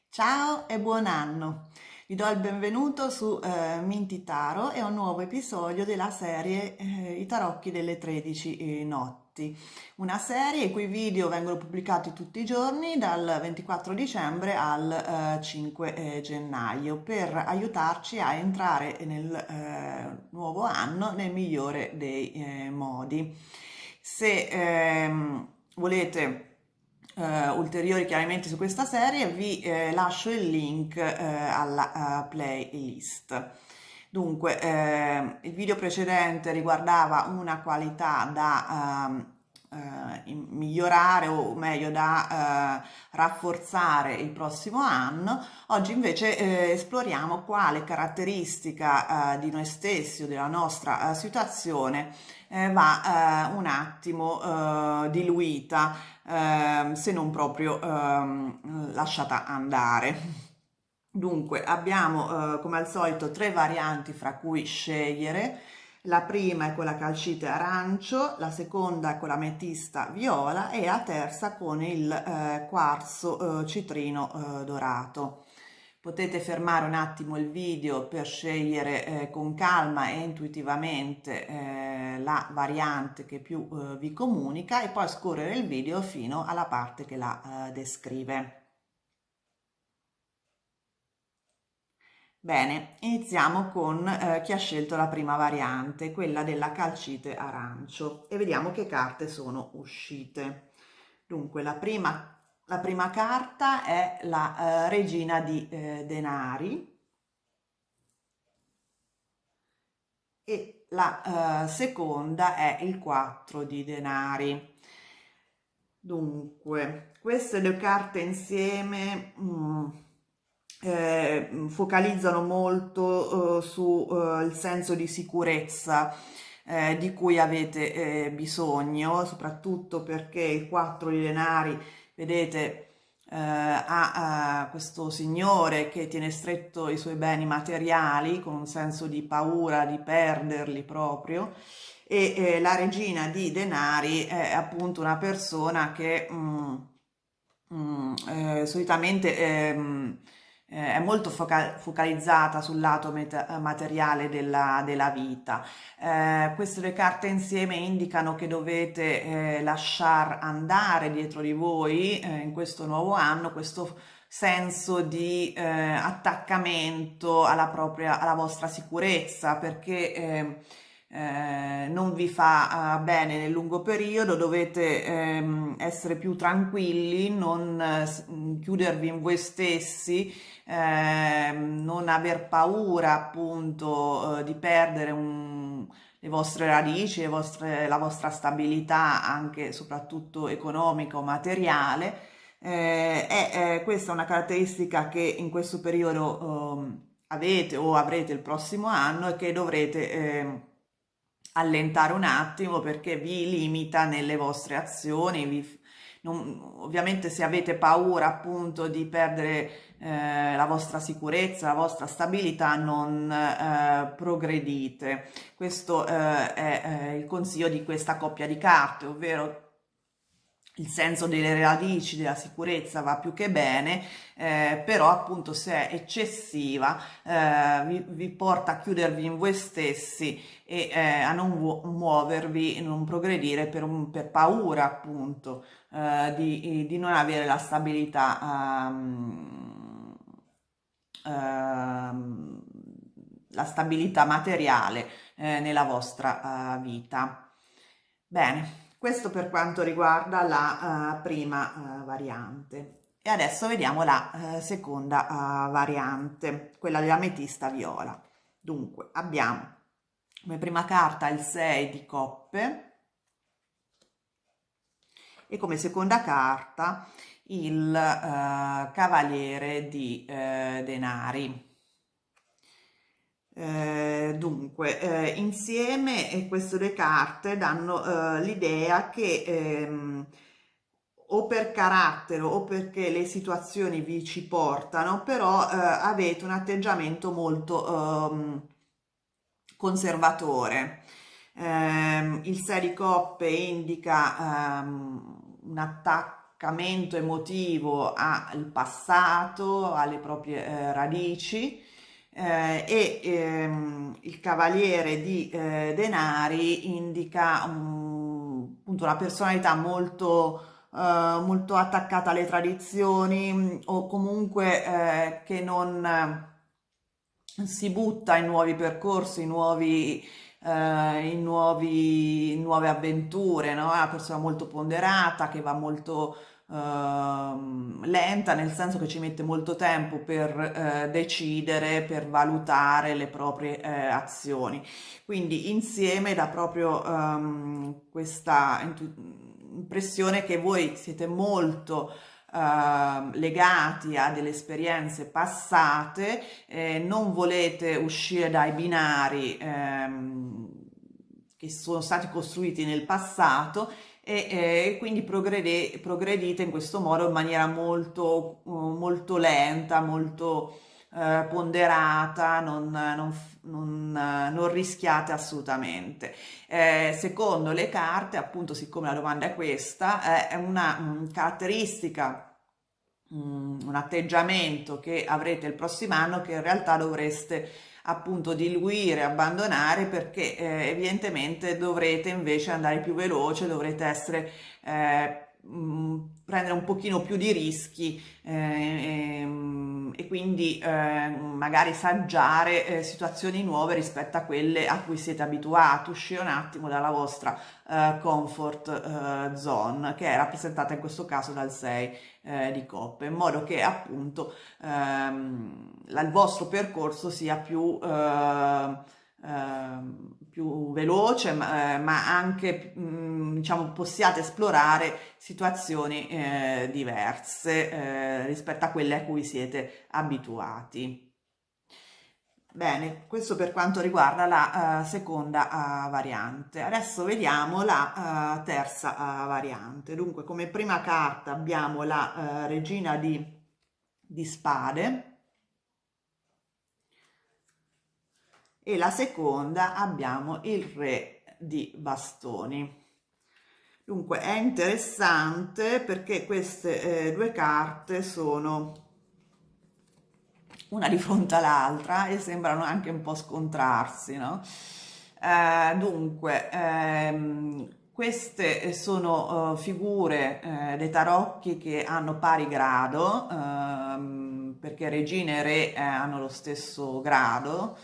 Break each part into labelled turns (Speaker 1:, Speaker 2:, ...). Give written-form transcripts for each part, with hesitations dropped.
Speaker 1: Ciao e buon anno! Vi do il benvenuto su Minty Taro e a un nuovo episodio della serie I tarocchi delle 13 notti. Una serie i cui video vengono pubblicati tutti i giorni dal 24 dicembre al 5 gennaio per aiutarci a entrare nel nuovo anno nel migliore dei modi. Se volete ulteriori chiarimenti su questa serie, vi lascio il link alla playlist. Dunque, il video precedente riguardava una qualità da migliorare o meglio da rafforzare il prossimo anno. Oggi invece esploriamo quale caratteristica di noi stessi o della nostra situazione va un attimo diluita, se non proprio lasciata andare. Dunque, abbiamo come al solito tre varianti fra cui scegliere. La prima è con la calcite arancio, la seconda con l'ametista viola e la terza con il quarzo citrino dorato. Potete fermare un attimo il video per scegliere con calma e intuitivamente la variante che più vi comunica e poi scorrere il video fino alla parte che la descrive. Bene, iniziamo con chi ha scelto la prima variante, quella della calcite arancio, e vediamo che carte sono uscite. Dunque, la prima carta è la regina di denari e la seconda è il 4 di denari. Dunque, queste due carte insieme focalizzano molto sul senso di sicurezza di cui avete bisogno, soprattutto perché il 4 di denari, vedete, ha questo signore che tiene stretto i suoi beni materiali con un senso di paura di perderli proprio, e la regina di denari è appunto una persona che solitamente è molto focalizzata sul lato materiale della vita. Queste due carte insieme indicano che dovete lasciar andare dietro di voi in questo nuovo anno questo senso di attaccamento alla vostra sicurezza, perché non vi fa bene nel lungo periodo, dovete essere più tranquilli, non chiudervi in voi stessi, non aver paura appunto di perdere le vostre radici, la vostra stabilità anche e soprattutto economica o materiale. Questa è una caratteristica che in questo periodo avete o avrete il prossimo anno e che dovrete allentare un attimo perché vi limita nelle vostre azioni. Ovviamente se avete paura appunto di perdere la vostra sicurezza, la vostra stabilità, non progredite. Questo è il consiglio di questa coppia di carte, ovvero il senso delle radici, della sicurezza va più che bene, però appunto se è eccessiva vi porta a chiudervi in voi stessi e a non muovervi, non progredire per paura appunto di non avere la stabilità la stabilità materiale nella vostra vita. Bene, questo per quanto riguarda la prima variante. E adesso vediamo la seconda variante, quella dell'ametista viola. Dunque, abbiamo come prima carta il 6 di coppe e come seconda carta il cavaliere di denari. Dunque, insieme queste due carte danno l'idea che o per carattere o perché le situazioni vi ci portano, però avete un atteggiamento molto conservatore. Il 6 di coppe indica un attaccamento emotivo al passato, alle proprie radici, il cavaliere di denari indica appunto una personalità molto attaccata alle tradizioni, o comunque che non si butta in nuovi percorsi, in nuove avventure, no? È una persona molto ponderata, che va molto lenta, nel senso che ci mette molto tempo per decidere, per valutare le proprie azioni. Quindi insieme dà proprio questa impressione che voi siete molto legati a delle esperienze passate, non volete uscire dai binari che sono stati costruiti nel passato, e quindi progredite in questo modo in maniera molto lenta, molto ponderata, non rischiate assolutamente. Secondo le carte, appunto, siccome la domanda è questa, è una caratteristica, un atteggiamento che avrete il prossimo anno, che in realtà dovreste appunto diluire, abbandonare, perché evidentemente dovrete invece andare più veloce, dovrete essere prendere un pochino più di rischi, e quindi magari saggiare situazioni nuove rispetto a quelle a cui siete abituati, uscire un attimo dalla vostra comfort zone, che è rappresentata in questo caso dal 6 di coppe, in modo che appunto il vostro percorso sia più veloce, ma anche diciamo possiate esplorare situazioni diverse rispetto a quelle a cui siete abituati. Bene, questo per quanto riguarda la seconda variante. Adesso vediamo la terza variante. Dunque, come prima carta abbiamo la regina di spade, e la seconda abbiamo il re di bastoni. Dunque è interessante perché queste due carte sono una di fronte all'altra e sembrano anche un po' scontrarsi, no? Queste sono figure dei tarocchi che hanno pari grado, perché regina e re hanno lo stesso grado,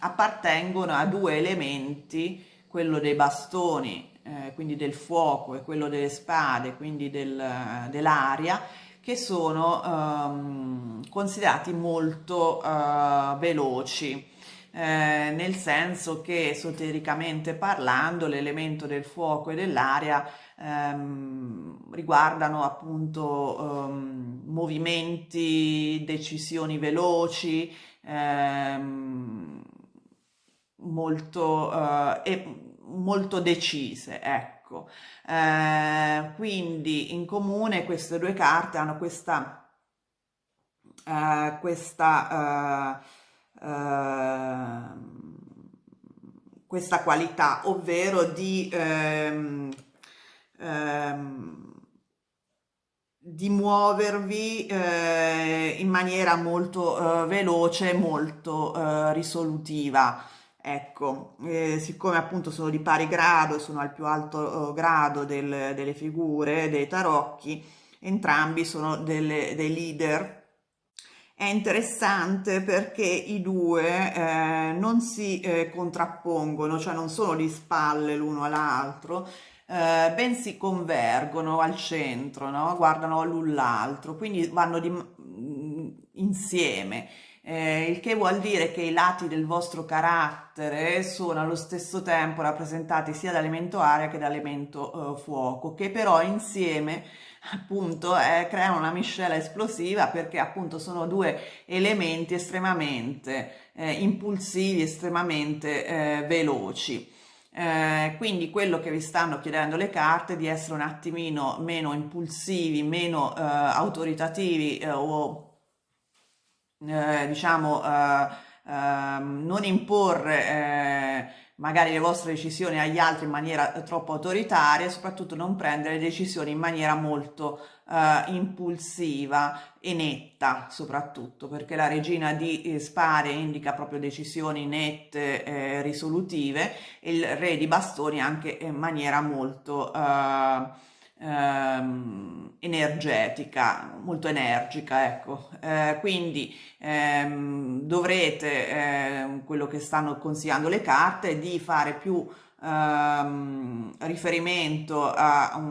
Speaker 1: appartengono a due elementi, quello dei bastoni, quindi del fuoco, e quello delle spade, quindi dell'aria, che sono considerati molto veloci. Nel senso che esotericamente parlando l'elemento del fuoco e dell'aria riguardano appunto movimenti, decisioni veloci, molto, molto decise, ecco. Quindi in comune queste due carte hanno questa qualità, ovvero di muovervi in maniera molto veloce, molto risolutiva. Ecco, siccome appunto sono di pari grado, sono al più alto grado delle figure, dei tarocchi, entrambi sono dei leader. È interessante perché i due non si contrappongono, cioè non sono di spalle l'uno all'altro, bensì convergono al centro, no? Guardano l'un l'altro, quindi vanno insieme. Il che vuol dire che i lati del vostro carattere sono allo stesso tempo rappresentati sia da elemento aria che da elemento fuoco, che però insieme appunto creano una miscela esplosiva, perché appunto sono due elementi estremamente impulsivi, estremamente veloci. Quindi quello che vi stanno chiedendo le carte è di essere un attimino meno impulsivi, meno autoritativi, o diciamo non imporre magari le vostre decisioni agli altri in maniera troppo autoritaria e soprattutto non prendere decisioni in maniera molto impulsiva e netta, soprattutto perché la regina di spade indica proprio decisioni nette, risolutive, e il re di bastoni anche in maniera molto energetica, molto energica, ecco. Quindi dovrete, quello che stanno consigliando le carte, di fare più riferimento a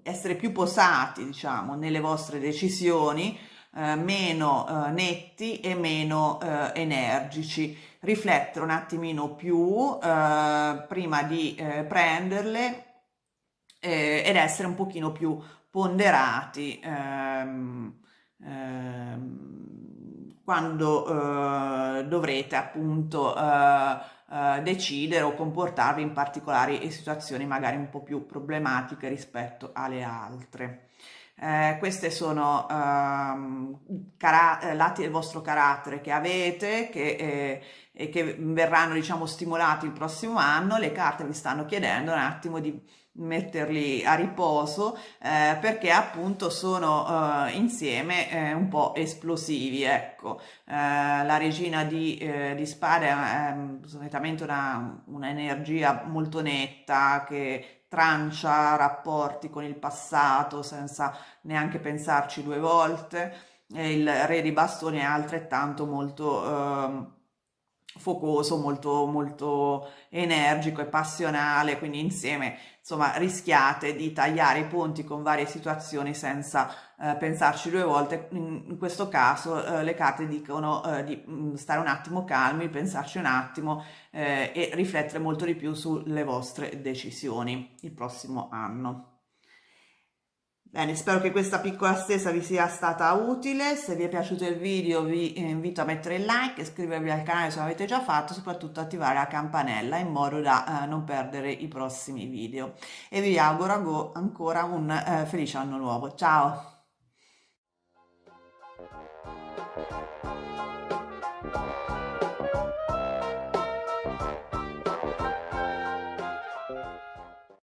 Speaker 1: essere più posati, diciamo, nelle vostre decisioni, meno netti e meno energici, riflettere un attimino più prima di prenderle, ed essere un pochino più ponderati quando dovrete appunto decidere o comportarvi in particolari situazioni magari un po' più problematiche rispetto alle altre. Queste sono lati del vostro carattere che avete, e che verranno, diciamo, stimolati il prossimo anno. Le carte vi stanno chiedendo un attimo di metterli a riposo, perché appunto sono insieme un po' esplosivi, ecco. La regina di spade è solitamente una energia molto netta, che trancia rapporti con il passato senza neanche pensarci due volte. E il re di bastoni è altrettanto molto focoso, molto, molto energico e passionale, quindi insieme, insomma, rischiate di tagliare i ponti con varie situazioni senza pensarci due volte. In questo caso le carte dicono di stare un attimo calmi, pensarci un attimo e riflettere molto di più sulle vostre decisioni il prossimo anno. Bene, spero che questa piccola stesa vi sia stata utile. Se vi è piaciuto il video vi invito a mettere il like, iscrivervi al canale se non l'avete già fatto, soprattutto attivare la campanella in modo da non perdere i prossimi video. E vi auguro ancora un felice anno nuovo. Ciao!